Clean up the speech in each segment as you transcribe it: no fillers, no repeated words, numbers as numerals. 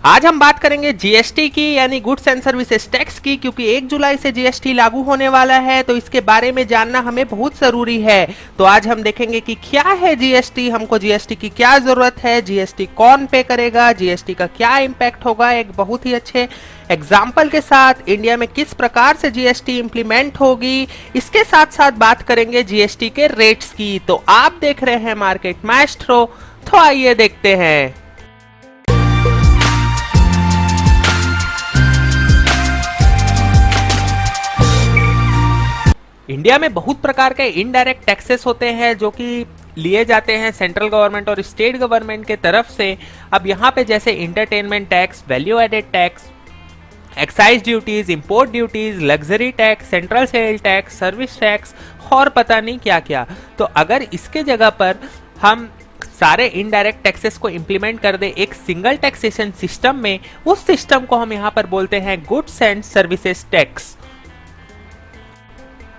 आज हम बात करेंगे जीएसटी की यानी गुड्स एंड सर्विसेज टैक्स की, क्योंकि 1 जुलाई से जीएसटी लागू होने वाला है तो इसके बारे में जानना हमें बहुत जरूरी है। तो आज हम देखेंगे कि क्या है जीएसटी, हमको जीएसटी की क्या जरूरत है, जीएसटी कौन पे करेगा, जीएसटी का क्या इम्पैक्ट होगा, एक बहुत ही अच्छे एग्जाम्पल के साथ इंडिया में किस प्रकार से जीएसटी इंप्लीमेंट होगी। इसके साथ साथ बात करेंगे जीएसटी के रेट्स की। तो आप देख रहे हैं मार्केट माएस्ट्रो, तो आइए देखते हैं। इंडिया में बहुत प्रकार के इनडायरेक्ट टैक्सेस होते हैं जो कि लिए जाते हैं सेंट्रल गवर्नमेंट और स्टेट गवर्नमेंट के तरफ से। अब यहाँ पे जैसे entertainment tax, value added tax, excise duties, import duties, luxury tax, central sale tax, service tax और पता नहीं क्या क्या। तो अगर इसके जगह पर हम सारे इनडायरेक्ट टैक्सेस को इंप्लीमेंट कर दे एक सिंगल टैक्सेशन सिस्टम में, उस सिस्टम को हम यहाँ पर बोलते हैं गुड्स एंड सर्विसेज टैक्स।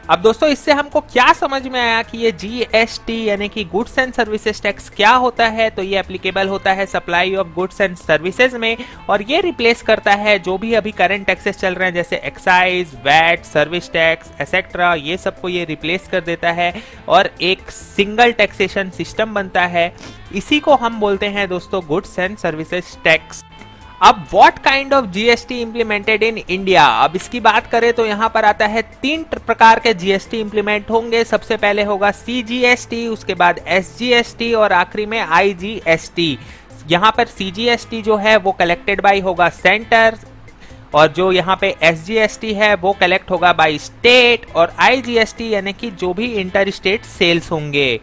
अब दोस्तों इससे हमको क्या समझ में आया कि ये जीएसटी यानी कि गुड्स एंड सर्विसेज टैक्स क्या होता है। तो ये एप्लीकेबल होता है supply of goods and services में, और ये रिप्लेस करता है जो भी अभी करंट टैक्सेस चल रहे हैं जैसे excise, VAT, service tax etcetera, ये सबको ये रिप्लेस कर देता है और एक सिंगल टैक्सेशन सिस्टम बनता है। इसी को हम बोलते हैं दोस्तों गुड्स एंड सर्विसेज टैक्स। अब what kind of GST implemented in India, अब इसकी बात करें तो यहाँ पर आता है 3 प्रकार के जीएसटी इंप्लीमेंट होंगे। सबसे पहले होगा सीजीएसटी, उसके बाद एसजीएसटी और आखिरी में आईजीएसटी। यहाँ पर सीजीएसटी जो है वो कलेक्टेड बाय होगा सेंटर, और जो यहाँ पे एसजीएसटी है वो कलेक्ट होगा बाय स्टेट, और आईजीएसटी यानी कि जो भी इंटर स्टेट सेल्स होंगे।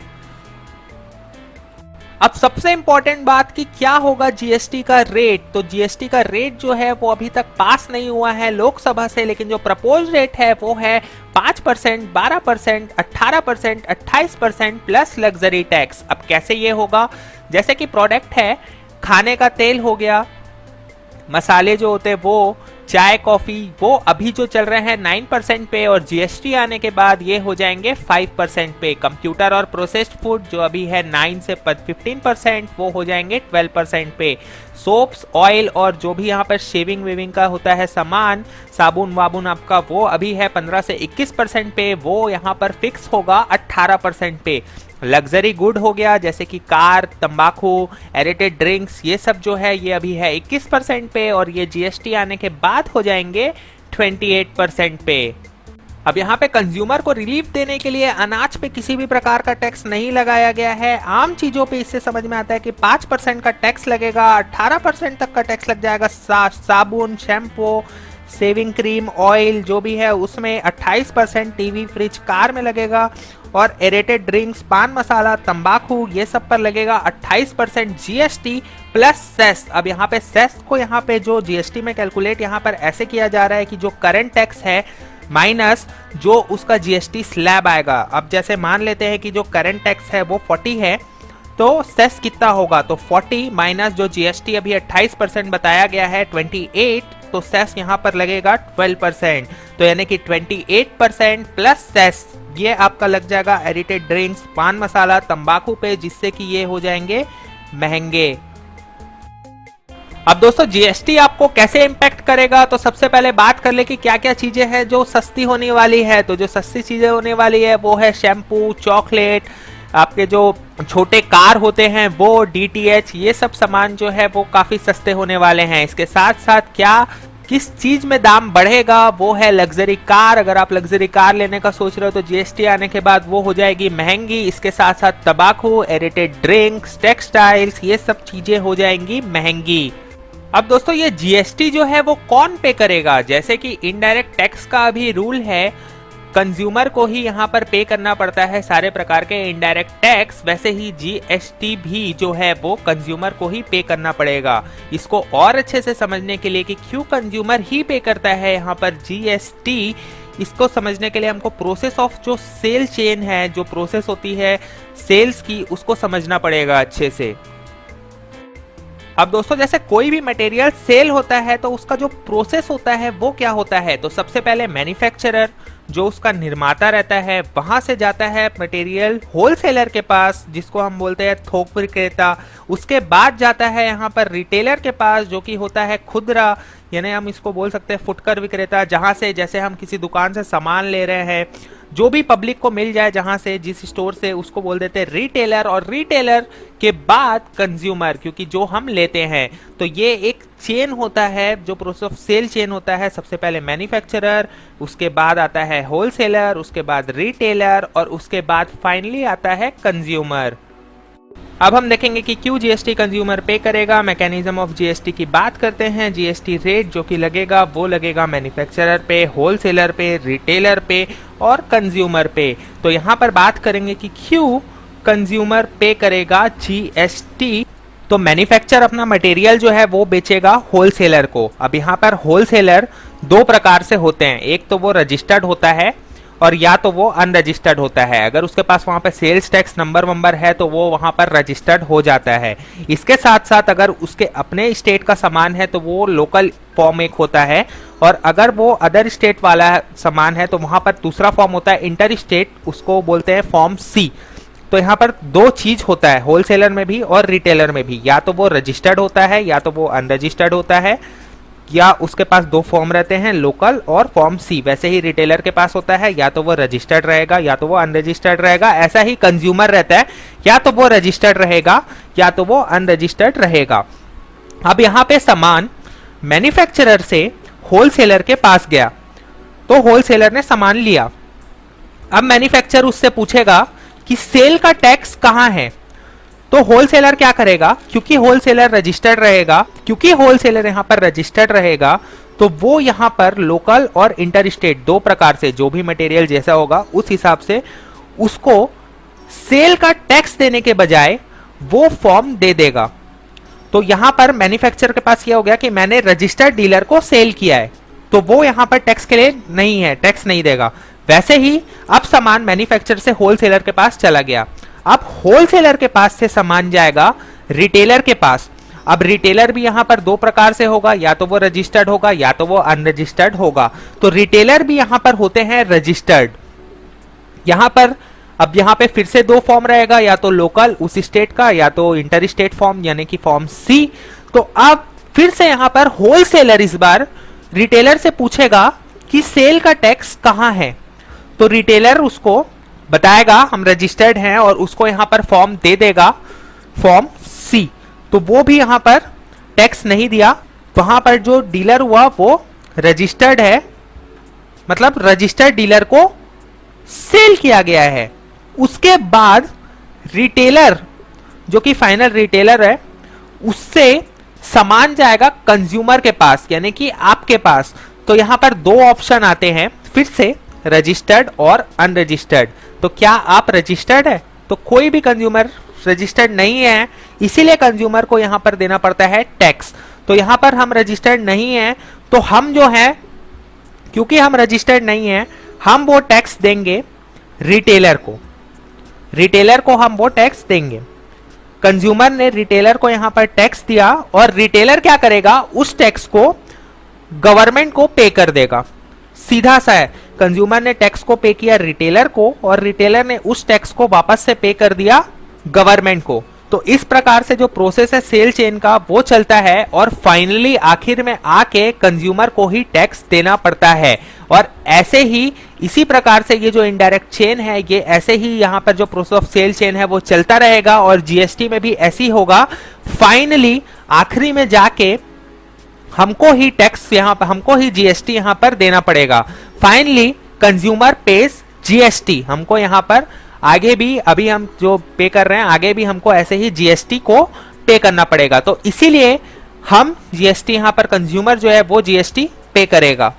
अब सबसे इंपॉर्टेंट बात कि क्या होगा जीएसटी का रेट। तो जीएसटी का रेट जो है वो अभी तक पास नहीं हुआ है लोकसभा से, लेकिन जो प्रपोज रेट है वो है 5%, 12%, 18%, 28% प्लस लग्जरी टैक्स। अब कैसे ये होगा, जैसे कि प्रोडक्ट है, खाने का तेल हो गया, मसाले जो होते हैं वो, चाय कॉफी, वो अभी जो चल रहे हैं 9% पे, और जीएसटी आने के बाद ये हो जाएंगे 5% पे। कंप्यूटर और प्रोसेस्ड फूड जो अभी है 9 से 15%, वो हो जाएंगे 12% पे। सोप्स, ऑयल और जो भी यहाँ पर शेविंग वेविंग का होता है सामान, साबुन वाबुन आपका, वो अभी है 15 से 21% पे, वो यहाँ पर फिक्स होगा 18% पे। लग्जरी गुड हो गया जैसे कि कार, तंबाकू, एरेटेड ड्रिंक्स, ये सब जो है ये अभी है 21% पे, और ये जीएसटी आने के बाद हो जाएंगे 28% पे। अब यहाँ पे कंज्यूमर को रिलीफ देने के लिए अनाज पे किसी भी प्रकार का टैक्स नहीं लगाया गया है। आम चीजों पे इससे समझ में आता है कि 5% का टैक्स लगेगा, 18% तक का टैक्स लग जाएगा साबुन, शैम्पू, सेविंग क्रीम, ऑयल जो भी है उसमें, 28% टीवी, फ्रिज, कार में लगेगा, और एरेटेड ड्रिंक्स, पान मसाला, तंबाकू, ये सब पर लगेगा 28% जीएसटी प्लस सेस। अब यहाँ पे सेस को यहाँ पे जो जीएसटी में कैलकुलेट यहाँ पर ऐसे किया जा रहा है कि जो करंट टैक्स है माइनस जो उसका जीएसटी स्लैब आएगा। अब जैसे मान लेते हैं कि जो करंट टैक्स है वो 40 है, तो सेस कितना होगा, तो 40 माइनस जो जीएसटी अभी 28% बताया गया है 28, तो सेस यहाँ पर लगेगा 12%। तो यानी कि 28% प्लस सेस ये आपका लग जाएगा एडिटेड ड्रिंक्स, पान मसाला, तंबाकू पे, जिससे कि ये हो जाएंगे महंगे। अब दोस्तों जीएसटी आपको कैसे इंपैक्ट करेगा, तो सबसे पहले बात कर ले कि क्या क्या चीजें हैं जो सस्ती होने वाली है। तो जो सस्ती चीजें होने वाली है वो है शैम्पू, चॉकलेट, आपके जो छोटे कार होते हैं वो, डीटीएच, ये सब सामान जो है वो काफी सस्ते होने वाले हैं। इसके साथ साथ क्या किस चीज में दाम बढ़ेगा, वो है लग्जरी कार। अगर आप लग्जरी कार लेने का सोच रहे हो तो जीएसटी आने के बाद वो हो जाएगी महंगी। इसके साथ साथ तंबाकू, एरेटेड ड्रिंक्स, टेक्सटाइल्स, ये सब चीजें हो जाएंगी महंगी। अब दोस्तों ये जीएसटी जो है वो कौन पे करेगा, जैसे कि इनडायरेक्ट टैक्स का अभी रूल है कंज्यूमर को ही यहाँ पर पे करना पड़ता है सारे प्रकार के इनडायरेक्ट टैक्स, वैसे ही जीएसटी भी जो है वो कंज्यूमर को ही पे करना पड़ेगा। इसको और अच्छे से समझने के लिए कि क्यों कंज्यूमर ही पे करता है यहाँ पर जीएसटी, इसको समझने के लिए हमको प्रोसेस ऑफ जो सेल चेन है, जो प्रोसेस होती है सेल्स की, उसको समझना पड़ेगा अच्छे से। अब दोस्तों जैसे कोई भी मटेरियल सेल होता है तो उसका जो प्रोसेस होता है वो क्या होता है, तो सबसे पहले मैन्युफैक्चरर, जो उसका निर्माता रहता है वहां से जाता है मटेरियल होलसेलर के पास, जिसको हम बोलते हैं थोक विक्रेता। उसके बाद जाता है यहाँ पर रिटेलर के पास, जो कि होता है खुदरा, यानी हम इसको बोल सकते हैं फुटकर विक्रेता, जहां से जैसे हम किसी दुकान से सामान ले रहे हैं, जो भी पब्लिक को मिल जाए जहां से, जिस स्टोर से, उसको बोल देते हैं रिटेलर। और रिटेलर के बाद कंज्यूमर, क्योंकि जो हम लेते हैं, तो ये एक चेन होता है, जो प्रोसेस ऑफ सेल चेन होता है। सबसे पहले मैन्युफैक्चरर, उसके बाद आता है होलसेलर, उसके बाद रिटेलर, और उसके बाद फाइनली आता है कंज्यूमर। अब हम देखेंगे कि क्यों जीएसटी कंज्यूमर पे करेगा। मैकेनिज्म ऑफ जीएसटी की बात करते हैं। जीएसटी रेट जो कि लगेगा वो लगेगा मैन्युफैक्चरर पे, होलसेलर पे, रिटेलर पे और कंज्यूमर पे। तो यहाँ पर बात करेंगे कि क्यों कंज्यूमर पे करेगा जीएसटी। तो मैन्युफैक्चर अपना मटेरियल जो है वो बेचेगा होलसेलर को। अब यहाँ पर होलसेलर दो प्रकार से होते हैं, एक तो वो रजिस्टर्ड होता है और या तो वो अनरजिस्टर्ड होता है। अगर उसके पास वहां पे सेल्स टैक्स नंबर है तो वो वहां पर रजिस्टर्ड हो जाता है। इसके साथ साथ अगर उसके अपने स्टेट का सामान है तो वो लोकल फॉर्म एक होता है, और अगर वो अदर स्टेट वाला सामान है तो वहां पर दूसरा फॉर्म होता है इंटर स्टेट, उसको बोलते हैं फॉर्म सी। तो यहाँ पर दो चीज होता है होलसेलर में भी और रिटेलर में भी, या तो वो रजिस्टर्ड होता है या तो वो अनरजिस्टर्ड होता है, या उसके पास दो फॉर्म रहते हैं, लोकल और फॉर्म सी। वैसे ही रिटेलर के पास होता है, या तो वो रजिस्टर्ड रहेगा या तो वो अनरजिस्टर्ड रहेगा। ऐसा ही कंज्यूमर रहता है, या तो वो रजिस्टर्ड रहेगा या तो वो अनरजिस्टर्ड रहेगा। अब यहाँ पे सामान मैन्युफैक्चरर से होलसेलर के पास गया, तो होलसेलर ने सामान लिया। अब मैन्युफैक्चरर उससे पूछेगा कि सेल का टैक्स कहां है। तो होलसेलर क्या करेगा, क्योंकि होलसेलर रजिस्टर्ड रहेगा, क्योंकि होलसेलर यहां पर रजिस्टर्ड रहेगा, तो वो यहां पर लोकल और इंटर स्टेट दो प्रकार से जो भी मटेरियल जैसा होगा उस हिसाब से उसको सेल का टैक्स देने के बजाय वो फॉर्म दे देगा। तो यहां पर मैन्युफैक्चरर के पास यह हो गया कि मैंने रजिस्टर्ड डीलर को सेल किया है, तो वो यहां पर टैक्स के लिए नहीं है, टैक्स नहीं देगा। वैसे ही अब सामान मैन्युफैक्चरर से होलसेलर के पास चला गया। अब होलसेलर के पास से सामान जाएगा रिटेलर के पास। अब रिटेलर भी यहां पर दो प्रकार से होगा, या तो वो रजिस्टर्ड होगा या तो वो अनरजिस्टर्ड होगा। तो रिटेलर भी यहां पर होते हैं रजिस्टर्ड। यहां पर अब यहां पे फिर से दो फॉर्म रहेगा, या तो लोकल उस स्टेट का या तो इंटर स्टेट फॉर्म यानी कि फॉर्म सी। तो अब फिर से यहां पर होलसेलर इस बार रिटेलर से पूछेगा कि सेल का टैक्स कहां है। तो रिटेलर उसको बताएगा हम रजिस्टर्ड हैं, और उसको यहां पर फॉर्म दे देगा, फॉर्म सी। तो वो भी यहां पर टैक्स नहीं दिया। वहां पर जो डीलर हुआ वो रजिस्टर्ड है, मतलब रजिस्टर्ड डीलर को सेल किया गया है। उसके बाद रिटेलर जो कि फाइनल रिटेलर है, उससे सामान जाएगा कंज्यूमर के पास यानी कि आपके पास। तो यहां पर दो ऑप्शन आते हैं फिर से, रजिस्टर्ड और अनरजिस्टर्ड। तो क्या आप रजिस्टर्ड है? तो कोई भी कंज्यूमर रजिस्टर्ड नहीं है, इसीलिए कंज्यूमर को यहां पर देना पड़ता है टैक्स। तो यहां पर हम रजिस्टर्ड नहीं है, तो हम जो है, क्योंकि हम रजिस्टर्ड नहीं है, हम वो टैक्स देंगे रिटेलर को। रिटेलर को हम वो टैक्स देंगे। कंज्यूमर ने रिटेलर को यहां पर टैक्स दिया, और रिटेलर क्या करेगा, उस टैक्स को गवर्नमेंट को पे कर देगा। सीधा सा है, कंज्यूमर ने टैक्स को पे किया रिटेलर को, और रिटेलर ने उस टैक्स को वापस से पे कर दिया गवर्नमेंट को। तो इस प्रकार से जो प्रोसेस है सेल चेन का वो चलता है, और फाइनली आखिर में आके कंज्यूमर को ही टैक्स देना पड़ता है। और ऐसे ही इसी प्रकार से ये जो इनडायरेक्ट चेन है, ये ऐसे ही यहाँ पर जो प्रोसेस ऑफ सेल चेन है वो चलता रहेगा, और जीएसटी में भी ऐसे ही होगा। फाइनली आखिरी में जाके हमको ही टैक्स यहाँ पर, हमको ही जीएसटी यहाँ पर देना पड़ेगा। Finally consumer page GST. हमको यहाँ पर आगे भी, अभी हम जो पे कर रहे हैं, आगे भी हमको ऐसे ही जीएसटी को पे करना पड़ेगा। तो इसीलिए हम जीएसटी यहाँ पर कंज्यूमर जो है वो जीएसटी पे करेगा।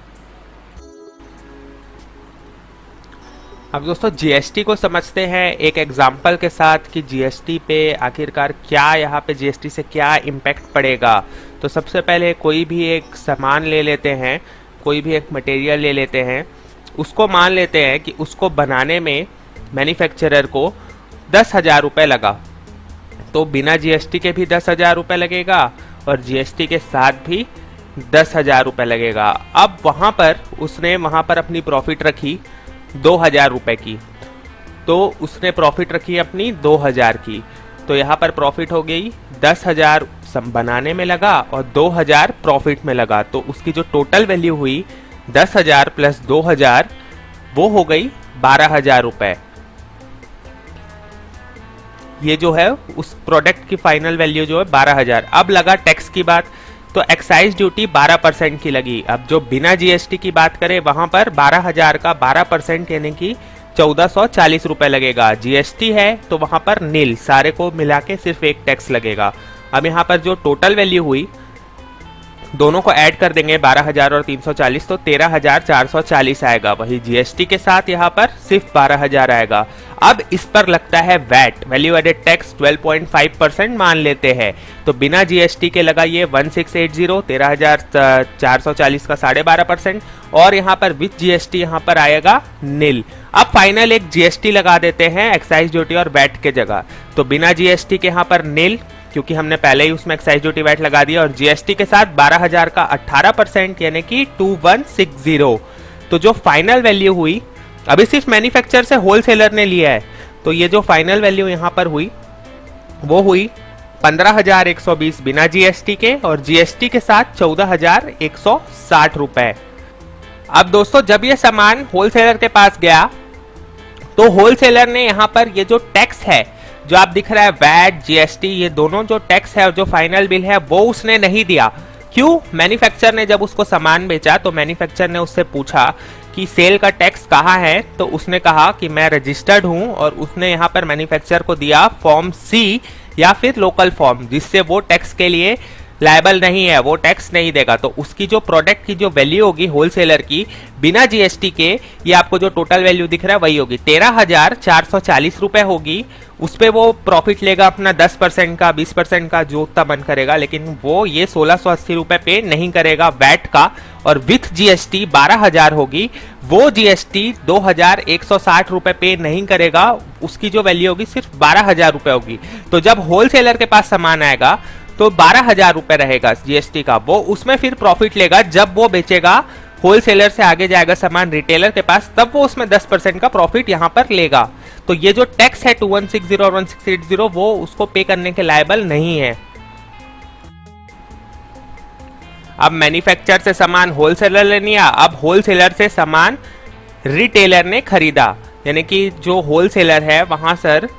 अब दोस्तों जीएसटी को समझते हैं एक एग्जाम्पल के साथ कि जीएसटी पे आखिरकार क्या, यहाँ पे जीएसटी से क्या इम्पैक्ट पड़ेगा। तो सबसे पहले कोई भी एक सामान ले लेते हैं, कोई भी एक मटेरियल ले लेते हैं, उसको मान लेते हैं कि उसको बनाने में मैन्युफैक्चरर को 10,000 रुपये लगा। तो बिना जीएसटी के भी 10,000 रुपये लगेगा और जीएसटी के साथ भी 10,000 रुपये लगेगा। अब वहाँ पर उसने वहाँ पर अपनी प्रॉफिट रखी 2000 रुपए की, तो उसने प्रॉफिट रखी अपनी 2000 की। तो यहाँ पर प्रॉफिट हो गई 10,000 बनाने में लगा और 2000 प्रॉफिट में लगा, तो उसकी जो टोटल वैल्यू हुई 10,000 प्लस 2000 वो हो गई 12,000 रुपए। ये जो है उस प्रोडक्ट की फाइनल वैल्यू जो है 12,000। अब लगा टैक्स की बात, तो एक्साइज ड्यूटी 12% की लगी। अब जो बिना जीएसटी की बात करें वहां पर 12,000 का 12% यानी कि 1440 रुपए लगेगा। जीएसटी है तो वहां पर नील, सारे को मिला के सिर्फ एक टैक्स लगेगा। अब यहाँ पर जो टोटल वैल्यू हुई, दोनों को ऐड कर देंगे 12,000 और 340, तो 13,440 आएगा। वही जीएसटी के साथ यहाँ पर सिर्फ 12,000 आएगा। अब इस पर लगता है वैट, वैल्यू एडेड टैक्स 12.5% मान लेते हैं, तो बिना जीएसटी के लगा ये 1680, 13,440 का 12.5%, और यहाँ पर विथ जीएसटी यहाँ पर आएगा नील। अब फाइनल एक जीएसटी लगा देते हैं एक्साइज ड्यूटी और वैट के जगह, तो बिना जीएसटी के यहाँ पर नील, क्योंकि हमने पहले ही उसमें एक्साइज ड्यूटी वैट लगा दिया, और जीएसटी के साथ 12,000 का 18% यानी कि 2160। तो जो फाइनल वैल्यू हुई, अभी सिर्फ मैन्युफैक्चरर से होलसेलर ने लिया है, तो ये जो फाइनल वैल्यू यहां पर हुई वो हुई 15,120 बिना जीएसटी के, और जीएसटी के साथ 14,160 रुपए। अब दोस्तों जब ये सामान होलसेलर के पास गया, तो होलसेलर ने यहां पर ये जो टैक्स है जो आप दिख रहा है वैट जीएसटी, ये दोनों जो टैक्स है और जो फाइनल बिल है वो उसने नहीं दिया। क्यों? मैन्युफैक्चरर ने जब उसको सामान बेचा तो मैन्युफैक्चरर ने उससे पूछा कि सेल का टैक्स कहाँ है, तो उसने कहा कि मैं रजिस्टर्ड हूं, और उसने यहाँ पर मैन्युफैक्चरर को दिया फॉर्म सी या फिर लोकल फॉर्म, जिससे वो टैक्स के लिए लायबल नहीं है, वो टैक्स नहीं देगा। तो उसकी जो प्रोडक्ट की जो वैल्यू होगी होलसेलर की बिना जीएसटी के, ये आपको जो टोटल वैल्यू दिख रहा है वही होगी 13,440 रुपए होगी। उस पे वो प्रॉफिट लेगा अपना 10% का, 20% का, जो उतना मन करेगा, लेकिन वो ये 1680 रुपए पे नहीं करेगा वैट का, और विथ जीएसटी 12,000 होगी, वो जीएसटी 2,160 रुपए पे नहीं करेगा, उसकी जो वैल्यू होगी सिर्फ 12,000 रुपए होगी। तो जब होलसेलर के पास सामान आएगा तो 12,000 रुपए रहेगा जीएसटी का, वो उसमें फिर प्रॉफिट लेगा। जब वो बेचेगा, होलसेलर से आगे जाएगा सामान रिटेलर के पास, तब वो उसमें 10% का प्रॉफिट यहां पर लेगा। तो ये जो टैक्स है 2160 और 1680 वो उसको पे करने के लायबल नहीं है। अब मैन्युफैक्चरर से सामान होलसेलर ने लिया, अब होलसेलर से सामान रिटेलर ने खरीदा, यानी कि जो होलसेलर है वहां सर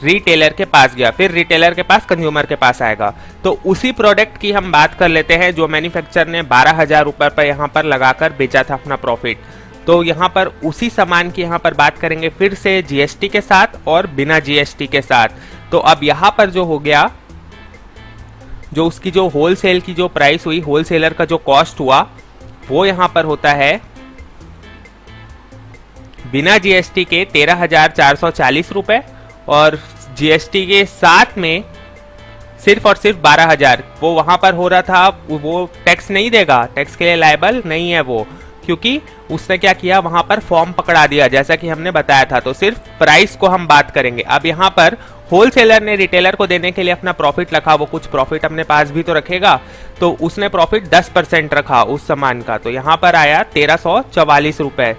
रिटेलर के पास गया, फिर रिटेलर के पास कंज्यूमर के पास आएगा। तो उसी प्रोडक्ट की हम बात कर लेते हैं जो मैन्युफैक्चरर ने 12,000 रुपए पर यहाँ पर लगाकर बेचा था अपना प्रॉफिट। तो यहाँ पर उसी सामान की यहाँ पर बात करेंगे फिर से जीएसटी के साथ और बिना जीएसटी के साथ। तो अब यहाँ पर जो हो गया, जो उसकी जो होलसेल की जो प्राइस हुई, होलसेलर का जो कॉस्ट हुआ, वो यहाँ पर होता है बिना जीएसटी के 13,440 रुपए, और जीएसटी के साथ में सिर्फ और सिर्फ 12,000। वो वहां पर हो रहा था, वो टैक्स नहीं देगा, टैक्स के लिए लायबल नहीं है वो, क्योंकि उसने क्या किया, वहां पर फॉर्म पकड़ा दिया जैसा कि हमने बताया था। तो सिर्फ प्राइस को हम बात करेंगे। अब यहाँ पर होलसेलर ने रिटेलर को देने के लिए अपना प्रॉफिट रखा, वो कुछ प्रॉफिट अपने पास भी तो रखेगा, तो उसने प्रॉफिट 10% रखा उस सामान का, तो यहाँ पर आया 1344 रुपए।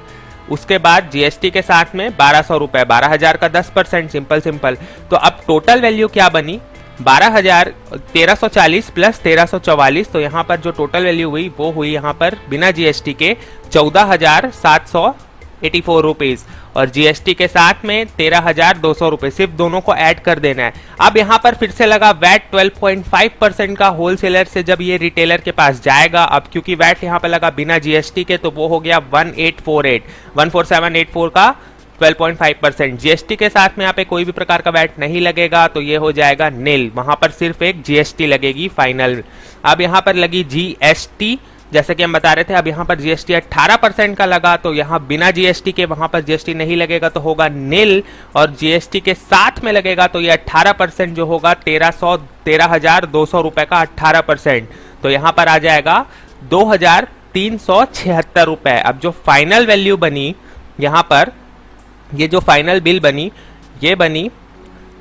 उसके बाद जीएसटी के साथ में 1200 रुपए, 12,000 का 10%, सिंपल। तो अब टोटल वैल्यू क्या बनी, 12,000, 1340 प्लस 1344, तो यहाँ पर जो टोटल वैल्यू हुई वो हुई यहाँ पर बिना जीएसटी के 14,784 रुपीज, और जीएसटी के साथ में 13,200 रुपए, सिर्फ दोनों को ऐड कर देना है। अब यहाँ पर फिर से लगा वैट 12.5% का होलसेलर से जब ये रिटेलर के पास जाएगा। अब क्योंकि वैट यहाँ पर लगा बिना जीएसटी के, तो वो हो गया 14784 का 12.5%। जीएसटी के साथ में यहाँ पे कोई भी प्रकार का वैट नहीं लगेगा, तो ये हो जाएगा नील, वहां पर सिर्फ एक जीएसटी लगेगी फाइनल। अब यहाँ पर लगी जीएसटी, जैसे कि हम बता रहे थे, अब यहाँ पर जीएसटी 18% का लगा, तो यहाँ बिना जीएसटी के वहां पर जीएसटी नहीं लगेगा, तो होगा नील, और जीएसटी के साथ में लगेगा तो ये 18% जो होगा 13,200 रुपए का 18%, तो यहाँ पर आ जाएगा 2,376 रुपए। अब जो फाइनल वैल्यू बनी यहाँ पर, ये जो फाइनल बिल बनी, ये बनी,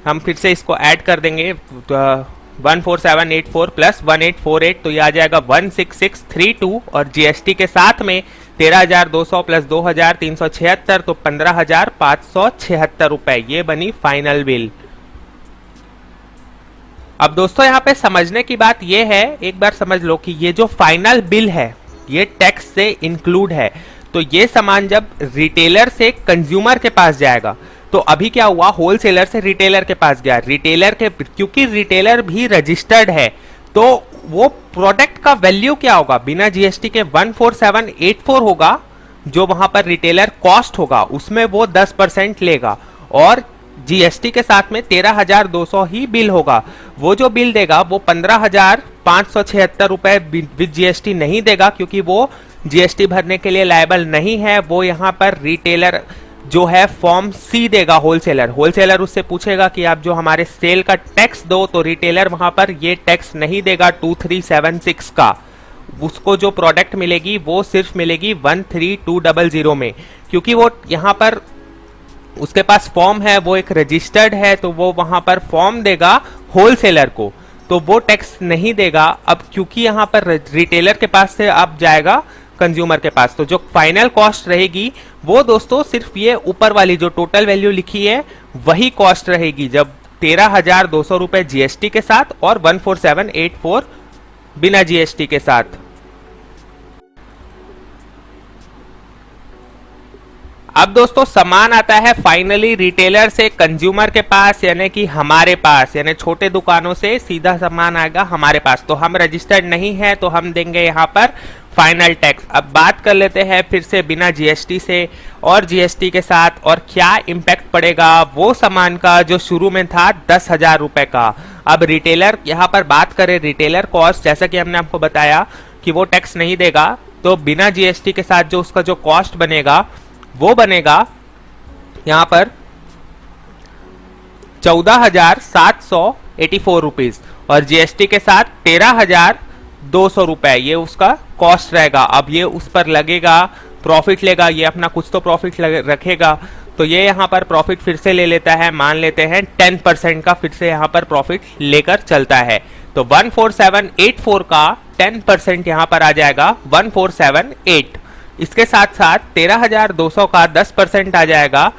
हम फिर से इसको ऐड कर देंगे, 14784 प्लस 1848, तो ये आ जाएगा 16632, और जीएसटी के साथ में 13,200 प्लस 2,376 तो 15,576 रुपए, ये बनी फाइनल बिल। अब दोस्तों यहाँ पे समझने की बात ये है, एक बार समझ लो कि ये जो फाइनल बिल है ये टैक्स से इंक्लूड है। तो ये सामान जब रिटेलर से कंज्यूमर के पास जाएगा, तो अभी क्या हुआ, होलसेलर से रिटेलर के पास गया, रिटेलर के, क्योंकि रिटेलर भी रजिस्टर्ड है, तो वो प्रोडक्ट का वैल्यू क्या होगा, बिना जीएसटी के 14784 होगा, जो वहां पर रिटेलर कॉस्ट होगा उसमें वो 10% लेगा, और जीएसटी के साथ में 13,200 ही बिल होगा। वो जो बिल देगा वो 15,576 रुपए विद जीएसटी नहीं देगा, क्योंकि वो जीएसटी भरने के लिए लायबल नहीं है। वो यहाँ पर रिटेलर जो है फॉर्म सी देगा होलसेलर, होलसेलर उससे पूछेगा कि आप जो हमारे सेल का टैक्स दो, तो रिटेलर वहां पर ये टैक्स नहीं देगा 2376 का। उसको जो प्रोडक्ट मिलेगी वो सिर्फ मिलेगी 13200 में, क्योंकि वो यहाँ पर उसके पास फॉर्म है, वो एक रजिस्टर्ड है, तो वो वहां पर फॉर्म देगा होलसेलर को, तो वो टैक्स नहीं देगा। अब क्योंकि यहाँ पर रिटेलर के पास से अब जाएगा कंज्यूमर के पास, तो जो फाइनल कॉस्ट रहेगी वो दोस्तों सिर्फ ये ऊपर वाली जो टोटल वैल्यू लिखी है वही कॉस्ट रहेगी, जब 13,200 रुपए जीएसटी के साथ और 14784 बिना जीएसटी के साथ। अब दोस्तों सामान आता है फाइनली रिटेलर से कंज्यूमर के पास, यानी कि हमारे पास, यानी छोटे दुकानों से सीधा सामान आएगा हमारे पास। तो हम रजिस्टर्ड नहीं है, तो हम देंगे यहाँ पर फाइनल टैक्स। अब बात कर लेते हैं फिर से बिना जीएसटी से और जीएसटी के साथ, और क्या इंपैक्ट पड़ेगा वो सामान का जो शुरू में था 10,000 रुपए का। अब रिटेलर यहाँ पर बात करें, रिटेलर कॉस्ट, जैसा कि हमने आपको बताया कि वो टैक्स नहीं देगा, तो बिना जीएसटी के साथ जो उसका जो कॉस्ट बनेगा वो बनेगा यहां पर 14,784 रुपीज, और जीएसटी के साथ 13,200 रुपए ये उसका कॉस्ट रहेगा। अब ये उस पर लगेगा, प्रॉफिट लेगा, ये अपना कुछ तो प्रॉफिट रखेगा, तो ये यहां पर प्रॉफिट फिर से ले लेता है, मान लेते हैं 10% का फिर से यहां पर प्रॉफिट लेकर चलता है। तो 14784 का 10% यहां पर आ जाएगा 1478। इसके साथ साथ 13,200 का 10% आ जाएगा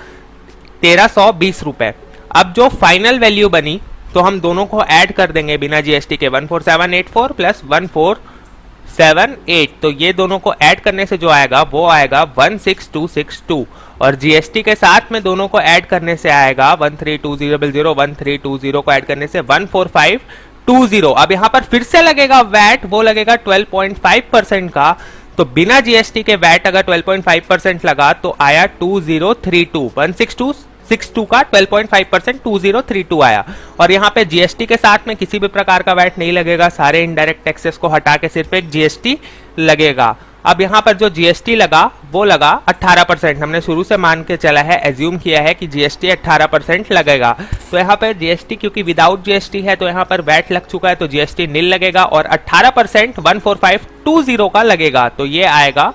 1,320 रुपए। अब जो फाइनल वैल्यू बनी, तो हम दोनों को ऐड कर देंगे बिना जीएसटी के, 14784 प्लस 147,8, तो ये दोनों को ऐड करने से जो आएगा वो आएगा 16262, और जीएसटी के साथ में दोनों को ऐड करने से आएगा 132000, 1320 को ऐड करने से 14520। अब यहाँ पर फिर से लगेगा वैट, वो लगेगा 12.5% का, तो बिना जीएसटी के वैट अगर 12.5% लगा तो आया 2032, 16262 का 12.5% 2032 आया। और यहाँ पे जीएसटी के साथ में किसी भी प्रकार का वैट नहीं लगेगा, सारे इनडायरेक्ट टैक्सेस को हटा के सिर्फ एक जीएसटी लगेगा। अब यहाँ पर जो जीएसटी लगा वो लगा 18%, हमने शुरू से मान के चला है, एज्यूम किया है कि जीएसटी 18% लगेगा। तो यहाँ पर जीएसटी क्योंकि विदाउट जीएसटी है, तो यहाँ पर वैट लग चुका है, तो जीएसटी नील लगेगा, और 18% 14520 का लगेगा, तो ये आएगा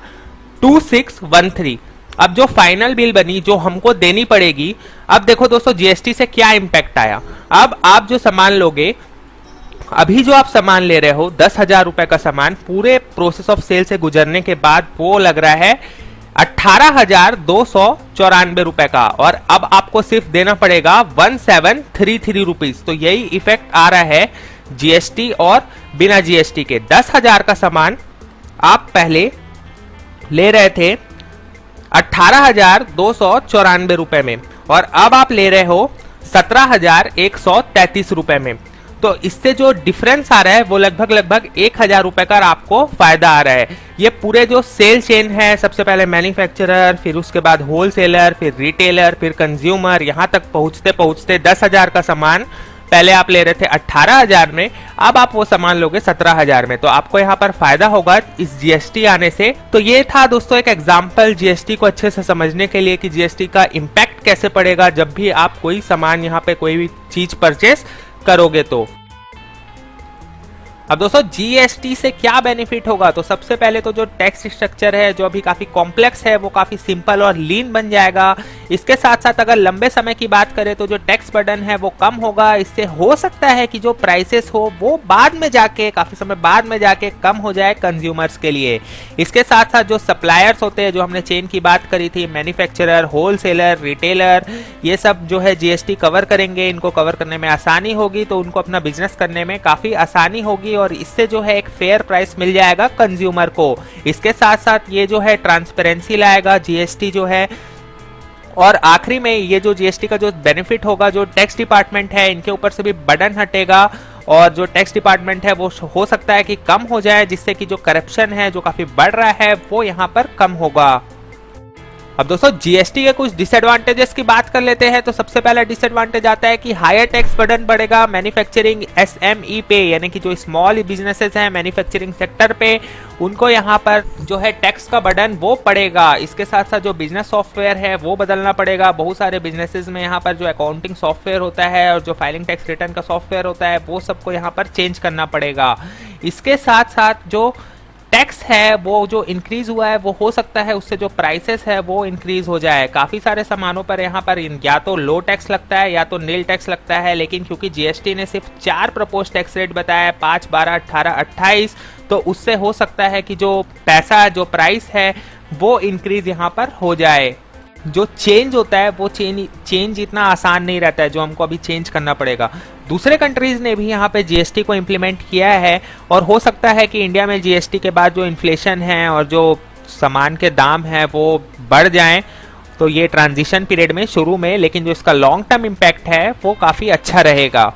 2613। अब जो फाइनल बिल बनी जो हमको देनी पड़ेगी, अब देखो दोस्तों जीएसटी से क्या इंपैक्ट आया। अब आप जो सामान लोगे, अभी जो आप सामान ले रहे हो 10,000 रुपए का सामान, पूरे प्रोसेस ऑफ सेल से गुजरने के बाद वो लग रहा है 18,294 रुपए का, और अब आपको सिर्फ देना पड़ेगा 1733 रुपीज। तो यही इफेक्ट आ रहा है जीएसटी और बिना जीएसटी के। 10,000 का सामान आप पहले ले रहे थे 18,294 रुपए में, और अब आप ले रहे हो 17,133 रुपए में। तो इससे जो डिफरेंस आ रहा है वो लगभग 1,000 रुपए का आपको फायदा आ रहा है। ये पूरे जो सेल चेन है, सबसे पहले मैन्युफैक्चरर, फिर उसके बाद होलसेलर, फिर रिटेलर, फिर कंज्यूमर, यहां तक पहुंचते पहुंचते 10,000 का सामान पहले आप ले रहे थे 18,000 में, अब आप वो सामान लोगे 17,000 में। तो आपको यहाँ पर फायदा होगा इस जीएसटी आने से। तो ये था दोस्तों एक एग्जांपल जीएसटी को अच्छे से समझने के लिए कि जीएसटी का इम्पैक्ट कैसे पड़ेगा जब भी आप कोई सामान यहाँ पे कोई भी चीज परचेस करोगे। तो अब दोस्तों जीएसटी से क्या बेनिफिट होगा, तो सबसे पहले तो जो टैक्स स्ट्रक्चर है जो अभी काफी कॉम्प्लेक्स है वो काफी सिंपल और लीन बन जाएगा। इसके साथ साथ अगर लंबे समय की बात करें तो जो टैक्स बर्डन है वो कम होगा। इससे हो सकता है कि जो प्राइसेस हो वो बाद में जाके काफी समय बाद में जाके कम हो जाए कंज्यूमर्स के लिए। इसके साथ साथ जो सप्लायर्स होते हैं, जो हमने चेन की बात करी थी, मैन्युफैक्चरर, होलसेलर, रिटेलर, ये सब जो है जीएसटी कवर करेंगे। इनको कवर करने में आसानी होगी तो उनको अपना बिजनेस करने में काफी आसानी होगी और इससे जो है एक फेयर प्राइस मिल जाएगा कंज्यूमर को। इसके साथ साथ ये जो है ट्रांसपेरेंसी लाएगा जीएसटी जो है। और आखिरी में ये जो जीएसटी का जो बेनिफिट होगा, जो टैक्स डिपार्टमेंट है इनके ऊपर से भी बर्डन हटेगा और जो टैक्स डिपार्टमेंट है वो हो सकता है कि कम हो जाए, जिससे कि जो करप्शन है जो काफी बढ़ रहा है वो यहाँ पर कम होगा। अब दोस्तों जीएसटी के कुछ डिसएडवांटेजेस की बात कर लेते हैं। तो सबसे पहला डिसएडवांटेज आता है कि हायर टैक्स बर्डन बढ़ेगा मैन्युफैक्चरिंग एसएमई पे, यानी कि जो स्मॉल बिजनेसेस हैं मैन्युफैक्चरिंग सेक्टर पे, उनको यहाँ पर जो है टैक्स का बर्डन वो पड़ेगा। इसके साथ साथ जो बिजनेस सॉफ्टवेयर है वो बदलना पड़ेगा। बहुत सारे बिजनेसेस में यहाँ पर जो अकाउंटिंग सॉफ्टवेयर होता है और जो फाइलिंग टैक्स रिटर्न का सॉफ्टवेयर होता है वो सबको यहाँ पर चेंज करना पड़ेगा। इसके साथ साथ जो टैक्स है वो जो इंक्रीज हुआ है वो हो सकता है उससे जो प्राइसेस है वो इंक्रीज हो जाए। काफी सारे सामानों पर यहाँ पर या तो लो टैक्स लगता है या तो नील टैक्स लगता है, लेकिन क्योंकि जीएसटी ने सिर्फ 4 प्रपोज टैक्स रेट बताया है, 5, 12, 18, 28, तो उससे हो सकता है कि जो पैसा जो प्राइस है वो इंक्रीज यहाँ पर हो जाए। जो चेंज होता है वो चेंज इतना आसान नहीं रहता है जो हमको अभी चेंज करना पड़ेगा। दूसरे कंट्रीज ने भी यहाँ पे जीएसटी को इम्प्लीमेंट किया है और हो सकता है कि इंडिया में जीएसटी के बाद जो इन्फ्लेशन है और जो सामान के दाम है वो बढ़ जाएं। तो ये ट्रांजिशन पीरियड में शुरू में, लेकिन जो इसका लॉन्ग टर्म इम्पैक्ट है वो काफ़ी अच्छा रहेगा।